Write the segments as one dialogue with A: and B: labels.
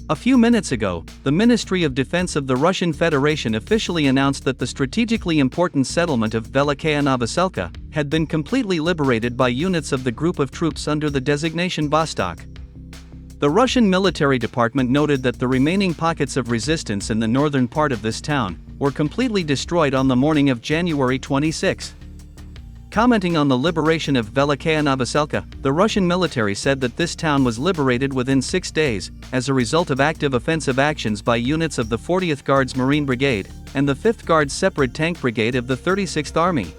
A: A few minutes ago, the Ministry of Defense of the Russian Federation officially announced that the strategically important settlement of Velikaya Novoselka had been completely liberated by units of the group of troops under the designation Vostok. The Russian military department noted that the remaining pockets of resistance in the northern part of this town were completely destroyed on the morning of January 26. Commenting on the liberation of Velikaya Novoselka, the Russian military said that this town was liberated within 6 days, as a result of active offensive actions by units of the 40th Guards Marine Brigade and the 5th Guards Separate Tank Brigade of the 36th Army.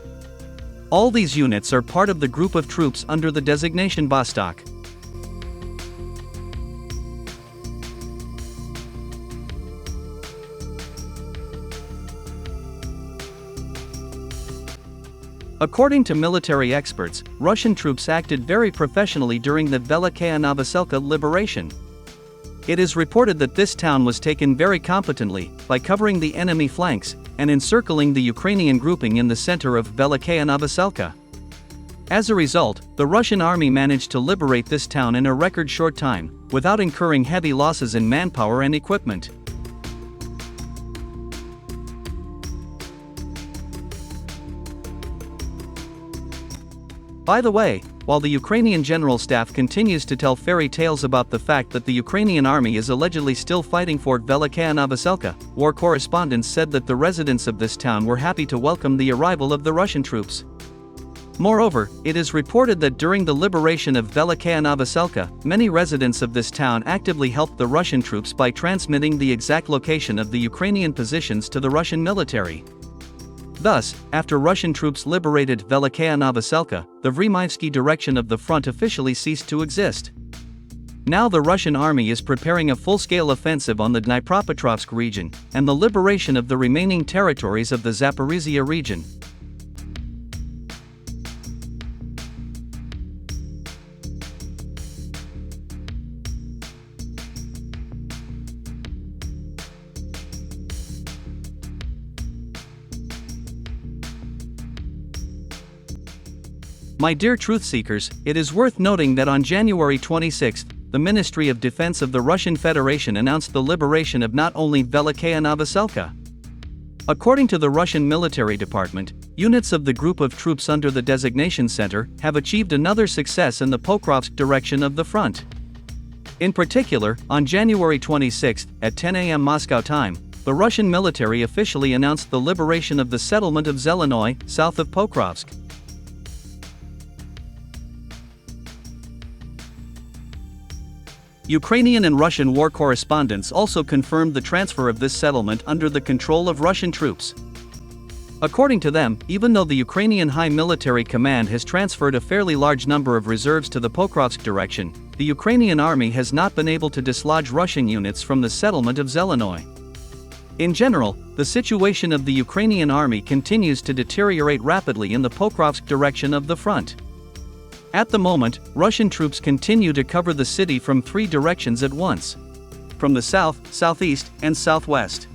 A: All these units are part of the group of troops under the designation Vostok. According to military experts, Russian troops acted very professionally during the Velikaya Novoselka liberation. It is reported that this town was taken very competently, by covering the enemy flanks and encircling the Ukrainian grouping in the center of Velikaya Novoselka. As a result, the Russian army managed to liberate this town in a record short time, without incurring heavy losses in manpower and equipment. By the way, while the Ukrainian General Staff continues to tell fairy tales about the fact that the Ukrainian army is allegedly still fighting for Velikaya Novoselka, war correspondents said that the residents of this town were happy to welcome the arrival of the Russian troops. Moreover, it is reported that during the liberation of Velikaya Novoselka, many residents of this town actively helped the Russian troops by transmitting the exact location of the Ukrainian positions to the Russian military. Thus, after Russian troops liberated Velikaya Novoselka, the Vremyevsky direction of the front officially ceased to exist. Now the Russian army is preparing a full-scale offensive on the Dnipropetrovsk region, and the liberation of the remaining territories of the Zaporizhia region. My dear truth seekers, it is worth noting that on January 26, the Ministry of Defense of the Russian Federation announced the liberation of not only Velikaya Novoselka. According to the Russian military department, units of the group of troops under the designation center have achieved another success in the Pokrovsk direction of the front. In particular, on January 26, at 10 a.m. Moscow time, the Russian military officially announced the liberation of the settlement of Zelenoy, south of Pokrovsk. Ukrainian and Russian war correspondents also confirmed the transfer of this settlement under the control of Russian troops. According to them, even though the Ukrainian High Military Command has transferred a fairly large number of reserves to the Pokrovsk direction, the Ukrainian army has not been able to dislodge Russian units from the settlement of Zelenoy. In general, the situation of the Ukrainian army continues to deteriorate rapidly in the Pokrovsk direction of the front. At the moment, Russian troops continue to cover the city from 3 directions at once: from the south, southeast, and southwest.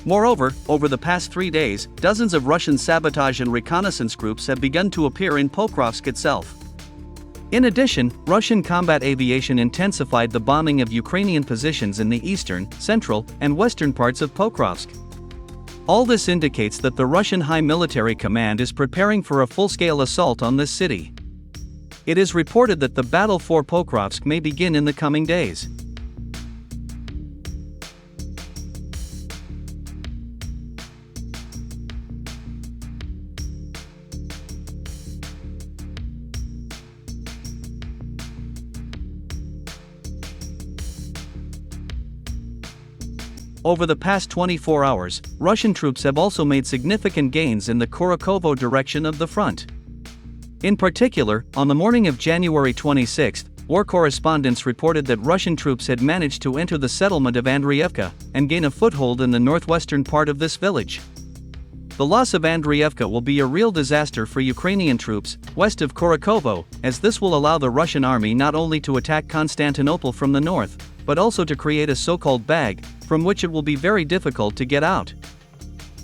A: Moreover, over the past 3 days, dozens of Russian sabotage and reconnaissance groups have begun to appear in Pokrovsk itself. In addition, Russian combat aviation intensified the bombing of Ukrainian positions in the eastern, central, and western parts of Pokrovsk. All this indicates that the Russian High Military Command is preparing for a full-scale assault on this city. It is reported that the battle for Pokrovsk may begin in the coming days. Over the past 24 hours, Russian troops have also made significant gains in the Kurakhovo direction of the front. In particular, on the morning of January 26, war correspondents reported that Russian troops had managed to enter the settlement of Andriivka and gain a foothold in the northwestern part of this village. The loss of Andriivka will be a real disaster for Ukrainian troops west of Kurakhovo, as this will allow the Russian army not only to attack Constantinople from the north, but also to create a so-called bag, from which it will be very difficult to get out.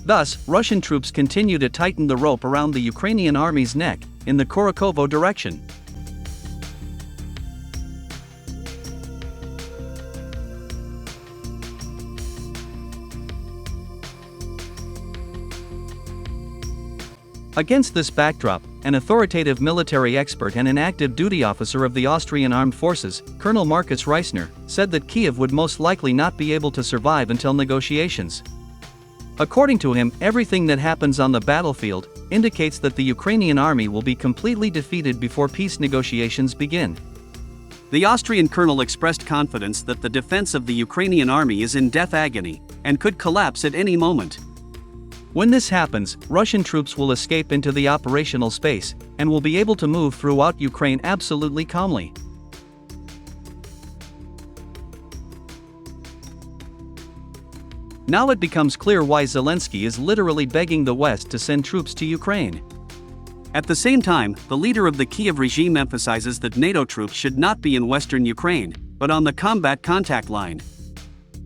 A: Thus, Russian troops continue to tighten the rope around the Ukrainian army's neck, in the Kurakhovo direction. Against this backdrop, an authoritative military expert and an active duty officer of the Austrian Armed Forces, Colonel Markus Reisner, said that Kiev would most likely not be able to survive until negotiations. According to him, everything that happens on the battlefield indicates that the Ukrainian army will be completely defeated before peace negotiations begin. The Austrian colonel expressed confidence that the defense of the Ukrainian army is in death agony and could collapse at any moment. When this happens, Russian troops will escape into the operational space and will be able to move throughout Ukraine absolutely calmly. Now it becomes clear why Zelensky is literally begging the West to send troops to Ukraine. At the same time, the leader of the Kiev regime emphasizes that NATO troops should not be in western Ukraine, but on the combat contact line.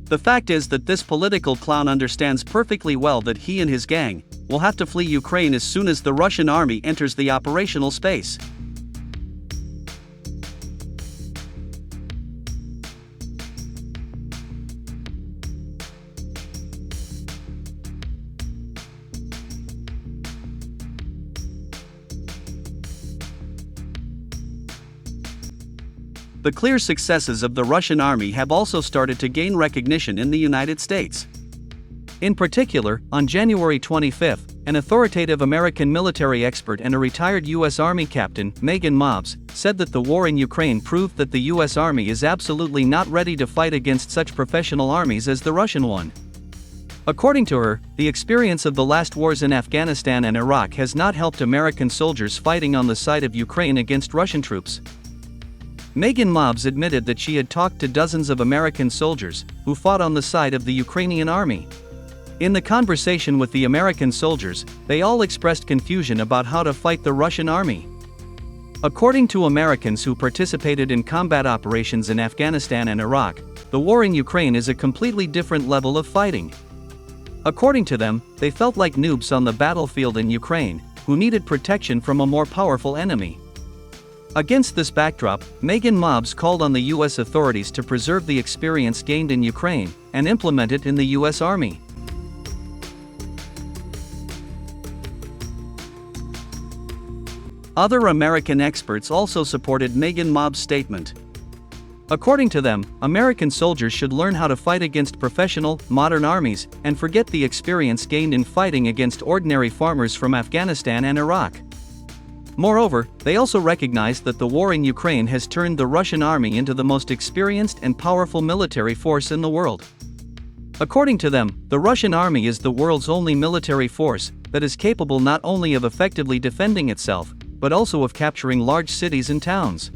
A: The fact is that this political clown understands perfectly well that he and his gang will have to flee Ukraine as soon as the Russian army enters the operational space. The clear successes of the Russian army have also started to gain recognition in the United States. In particular, on January 25, an authoritative American military expert and a retired U.S. Army captain, Megan Mobbs, said that the war in Ukraine proved that the U.S. Army is absolutely not ready to fight against such professional armies as the Russian one. According to her, the experience of the last wars in Afghanistan and Iraq has not helped American soldiers fighting on the side of Ukraine against Russian troops. Megan Mobbs admitted that she had talked to dozens of American soldiers who fought on the side of the Ukrainian army. In the conversation with the American soldiers, they all expressed confusion about how to fight the Russian army. According to Americans who participated in combat operations in Afghanistan and Iraq, the war in Ukraine is a completely different level of fighting. According to them, they felt like noobs on the battlefield in Ukraine, who needed protection from a more powerful enemy. Against this backdrop, Megan Mobbs called on the U.S. authorities to preserve the experience gained in Ukraine and implement it in the U.S. Army. Other American experts also supported Megan Mobbs' statement. According to them, American soldiers should learn how to fight against professional, modern armies and forget the experience gained in fighting against ordinary farmers from Afghanistan and Iraq. Moreover, they also recognized that the war in Ukraine has turned the Russian army into the most experienced and powerful military force in the world. According to them, the Russian army is the world's only military force that is capable not only of effectively defending itself, but also of capturing large cities and towns.